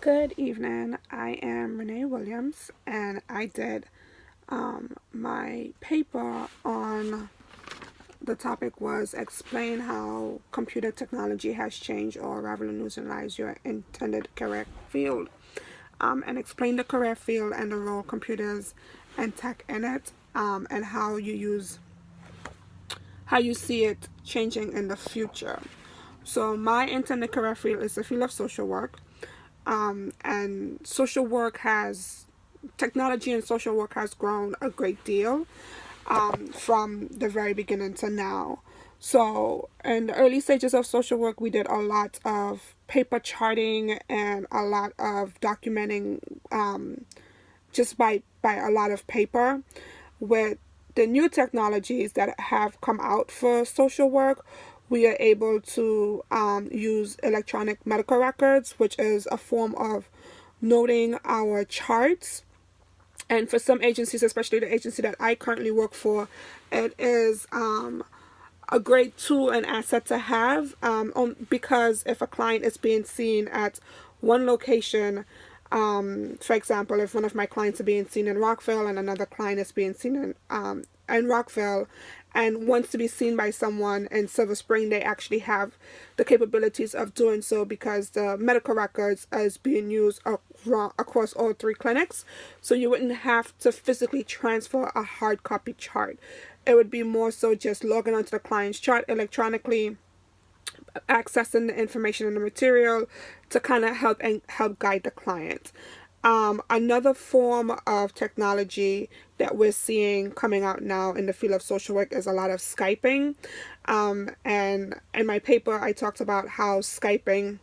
Good evening. I am Renee Williams, and I did my paper on the topic was explain how computer technology has changed or revolutionized your intended career field, and explain the career field and the role computers and tech in it, and how you see it changing in the future. So my intended career field is the field of social work. And social work has technology and social work has grown a great deal from the very beginning to now. So in the early stages of social work, we did a lot of paper charting and a lot of documenting, just by a lot of paper. With the new technologies that have come out for social work, we are able to use electronic medical records, which is a form of noting our charts. And for some agencies, especially the agency that I currently work for, it is a great tool and asset to have, because if a client is being seen at one location, for example, if one of my clients are being seen in Rockville and another client is being seen in Rockville and wants to be seen by someone in Silver Spring, they actually have the capabilities of doing so because the medical records is being used across all three clinics. So you wouldn't have to physically transfer a hard copy chart. It would be more so just logging onto the client's chart electronically, accessing the information and the material to kind of help guide the client. Another form of technology that we're seeing coming out now in the field of social work is a lot of Skyping. And in my paper, I talked about how Skyping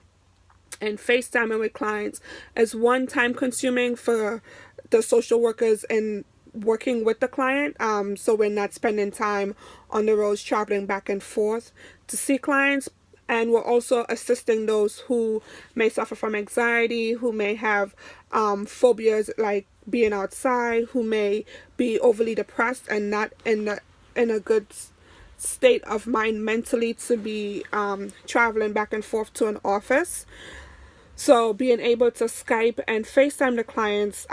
and FaceTiming with clients is one time consuming for the social workers in working with the client. So we're not spending time on the roads traveling back and forth to see clients. And we're also assisting those who may suffer from anxiety, who may have phobias like being outside, who may be overly depressed and not in a good state of mind mentally to be traveling back and forth to an office. So being able to Skype and FaceTime the clients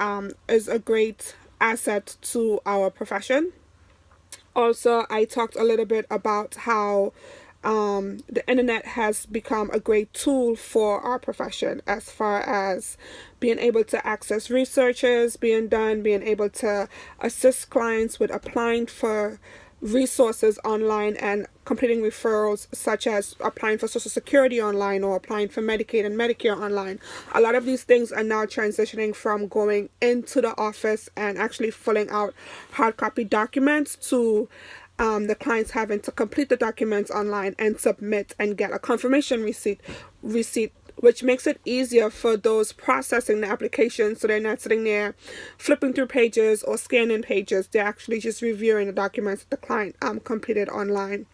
is a great asset to our profession. Also, I talked a little bit about how the internet has become a great tool for our profession as far as being able to access researches being done, being able to assist clients with applying for resources online and completing referrals such as applying for Social Security online or applying for Medicaid and Medicare online. A lot of these things are now transitioning from going into the office and actually filling out hard copy documents to the clients having to complete the documents online and submit and get a confirmation receipt, which makes it easier for those processing the application, so they're not sitting there flipping through pages or scanning pages. They're actually just reviewing the documents that the client completed online.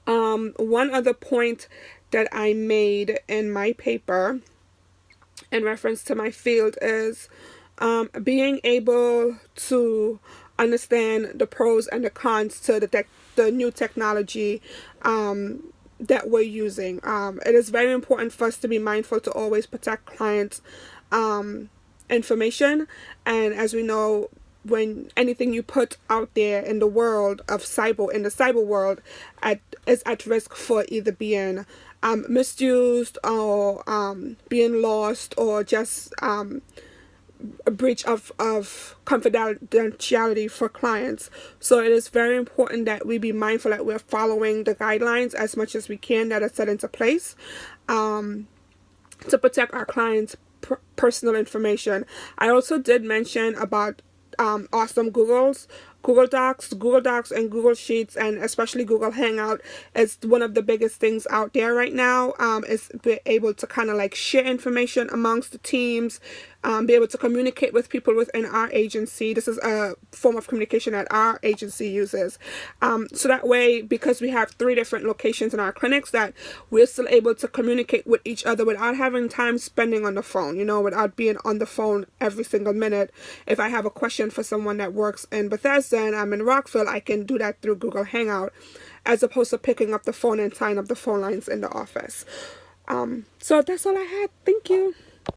One other point that I made in my paper in reference to my field is being able to understand the pros and the cons to the new technology that we're using. It is very important for us to be mindful to always protect clients' information. And as we know, when anything you put out there in the world of in the cyber world, is at risk for either being misused or being lost or just a breach of confidentiality for clients. So it is very important that we be mindful that we're following the guidelines as much as we can that are set into place to protect our clients' personal information. I also did mention about awesome Google Docs and Google Sheets, and especially Google Hangout is one of the biggest things out there right now. Is be able to kind of like share information amongst the teams, be able to communicate with people within our agency. This is a form of communication that our agency uses. So that way, because we have 3 different locations in our clinics, that we're still able to communicate with each other without having time spending on the phone, without being on the phone every single minute. If I have a question for someone that works in Bethesda and I'm in Rockville, I can do that through Google Hangout as opposed to picking up the phone and tying up the phone lines in the office. So that's all I had. Thank you.